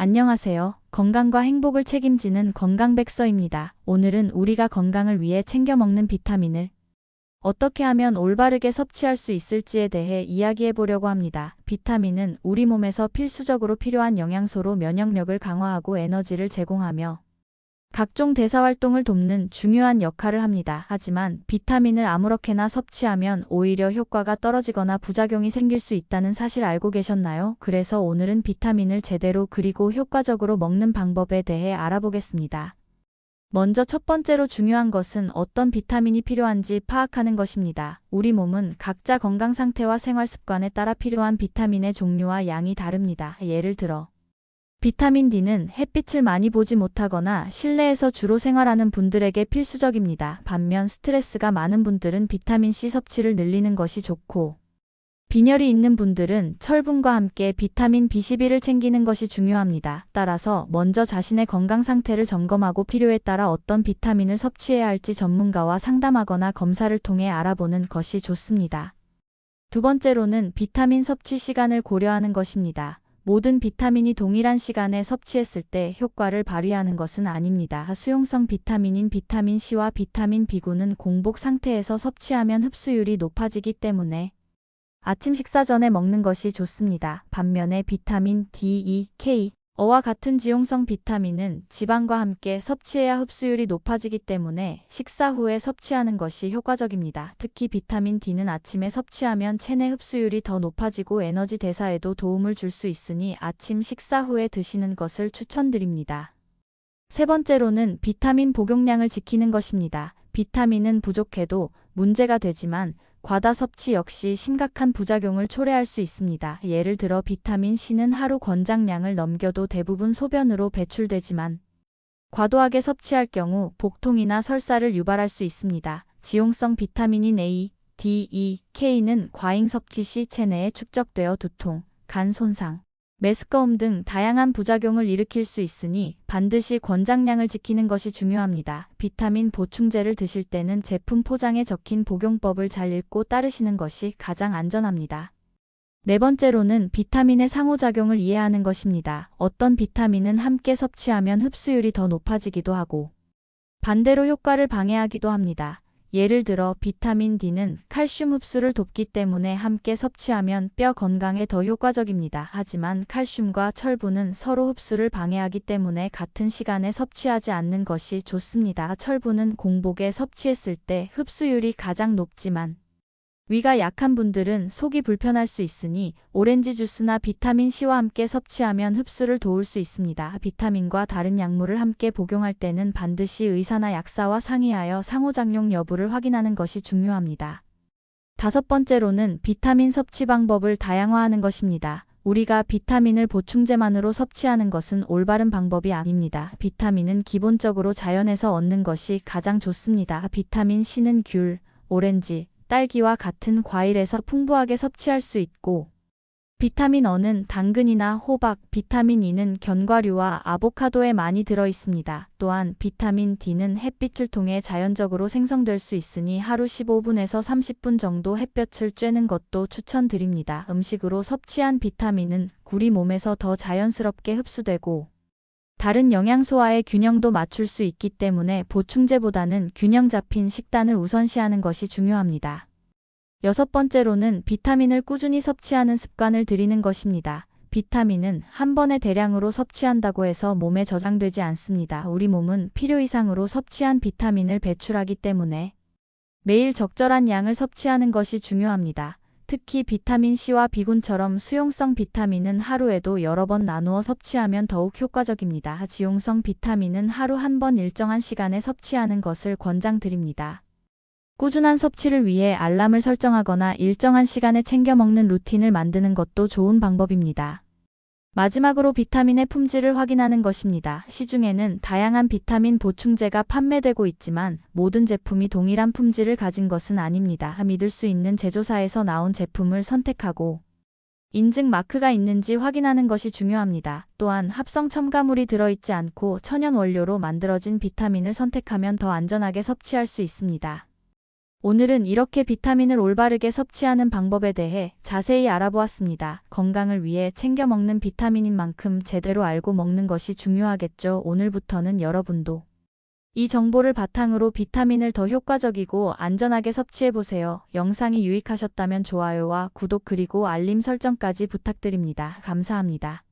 안녕하세요. 건강과 행복을 책임지는 건강백서입니다. 오늘은 우리가 건강을 위해 챙겨 먹는 비타민을 어떻게 하면 올바르게 섭취할 수 있을지에 대해 이야기해 보려고 합니다. 비타민은 우리 몸에서 필수적으로 필요한 영양소로 면역력을 강화하고 에너지를 제공하며 각종 대사활동을 돕는 중요한 역할을 합니다. 하지만 비타민을 아무렇게나 섭취하면 오히려 효과가 떨어지거나 부작용이 생길 수 있다는 사실 알고 계셨나요? 그래서 오늘은 비타민을 제대로 그리고 효과적으로 먹는 방법에 대해 알아보겠습니다. 먼저 첫 번째로 중요한 것은 어떤 비타민이 필요한지 파악하는 것입니다. 우리 몸은 각자 건강 상태와 생활 습관에 따라 필요한 비타민의 종류와 양이 다릅니다. 예를 들어 비타민 D는 햇빛을 많이 보지 못하거나 실내에서 주로 생활하는 분들에게 필수적입니다. 반면 스트레스가 많은 분들은 비타민 C 섭취를 늘리는 것이 좋고, 빈혈이 있는 분들은 철분과 함께 비타민 B12를 챙기는 것이 중요합니다. 따라서 먼저 자신의 건강 상태를 점검하고 필요에 따라 어떤 비타민을 섭취해야 할지 전문가와 상담하거나 검사를 통해 알아보는 것이 좋습니다. 두 번째로는 비타민 섭취 시간을 고려하는 것입니다. 모든 비타민이 동일한 시간에 섭취했을 때 효과를 발휘하는 것은 아닙니다. 수용성 비타민인 비타민 C와 비타민 B9는 공복 상태에서 섭취하면 흡수율이 높아지기 때문에 아침 식사 전에 먹는 것이 좋습니다. 반면에 비타민 D, E, K, 어와 같은 지용성 비타민은 지방과 함께 섭취해야 흡수율이 높아지기 때문에 식사 후에 섭취하는 것이 효과적입니다. 특히 비타민 D는 아침에 섭취하면 체내 흡수율이 더 높아지고 에너지 대사에도 도움을 줄 수 있으니 아침 식사 후에 드시는 것을 추천드립니다. 세 번째로는 비타민 복용량을 지키는 것입니다. 비타민은 부족해도 문제가 되지만 과다 섭취 역시 심각한 부작용을 초래할 수 있습니다. 예를 들어 비타민 C는 하루 권장량을 넘겨도 대부분 소변으로 배출되지만 과도하게 섭취할 경우 복통이나 설사를 유발할 수 있습니다. 지용성 비타민인 A, D, E, K는 과잉 섭취 시 체내에 축적되어 두통, 간 손상, 메스꺼움 등 다양한 부작용을 일으킬 수 있으니 반드시 권장량을 지키는 것이 중요합니다. 비타민 보충제를 드실 때는 제품 포장에 적힌 복용법을 잘 읽고 따르시는 것이 가장 안전합니다. 네 번째로는 비타민의 상호작용을 이해하는 것입니다. 어떤 비타민은 함께 섭취하면 흡수율이 더 높아지기도 하고 반대로 효과를 방해하기도 합니다. 예를 들어 비타민 D는 칼슘 흡수를 돕기 때문에 함께 섭취하면 뼈 건강에 더 효과적입니다. 하지만 칼슘과 철분은 서로 흡수를 방해하기 때문에 같은 시간에 섭취하지 않는 것이 좋습니다. 철분은 공복에 섭취했을 때 흡수율이 가장 높지만 위가 약한 분들은 속이 불편할 수 있으니 오렌지 주스나 비타민 C와 함께 섭취하면 흡수를 도울 수 있습니다. 비타민과 다른 약물을 함께 복용할 때는 반드시 의사나 약사와 상의하여 상호작용 여부를 확인하는 것이 중요합니다. 다섯 번째로는 비타민 섭취 방법을 다양화하는 것입니다. 우리가 비타민을 보충제만으로 섭취하는 것은 올바른 방법이 아닙니다. 비타민은 기본적으로 자연에서 얻는 것이 가장 좋습니다. 비타민 C는 귤, 오렌지, 딸기와 같은 과일에서 풍부하게 섭취할 수 있고 비타민 E는 당근이나 호박, 비타민 E는 견과류와 아보카도에 많이 들어 있습니다. 또한 비타민 D는 햇빛을 통해 자연적으로 생성될 수 있으니 하루 15분에서 30분 정도 햇볕을 쬐는 것도 추천드립니다. 음식으로 섭취한 비타민은 우리 몸에서 더 자연스럽게 흡수되고 다른 영양소와의 균형도 맞출 수 있기 때문에 보충제보다는 균형 잡힌 식단을 우선시하는 것이 중요합니다. 여섯 번째로는 비타민을 꾸준히 섭취하는 습관을 들이는 것입니다. 비타민은 한 번에 대량으로 섭취한다고 해서 몸에 저장되지 않습니다. 우리 몸은 필요 이상으로 섭취한 비타민을 배출하기 때문에 매일 적절한 양을 섭취하는 것이 중요합니다. 특히 비타민 C와 B군처럼 수용성 비타민은 하루에도 여러 번 나누어 섭취하면 더욱 효과적입니다. 지용성 비타민은 하루 한 번 일정한 시간에 섭취하는 것을 권장드립니다. 꾸준한 섭취를 위해 알람을 설정하거나 일정한 시간에 챙겨 먹는 루틴을 만드는 것도 좋은 방법입니다. 마지막으로 비타민의 품질을 확인하는 것입니다. 시중에는 다양한 비타민 보충제가 판매되고 있지만 모든 제품이 동일한 품질을 가진 것은 아닙니다. 믿을 수 있는 제조사에서 나온 제품을 선택하고 인증 마크가 있는지 확인하는 것이 중요합니다. 또한 합성 첨가물이 들어있지 않고 천연 원료로 만들어진 비타민을 선택하면 더 안전하게 섭취할 수 있습니다. 오늘은 이렇게 비타민을 올바르게 섭취하는 방법에 대해 자세히 알아보았습니다. 건강을 위해 챙겨 먹는 비타민인 만큼 제대로 알고 먹는 것이 중요하겠죠. 오늘부터는 여러분도 이 정보를 바탕으로 비타민을 더 효과적이고 안전하게 섭취해보세요. 영상이 유익하셨다면 좋아요와 구독 그리고 알림 설정까지 부탁드립니다. 감사합니다.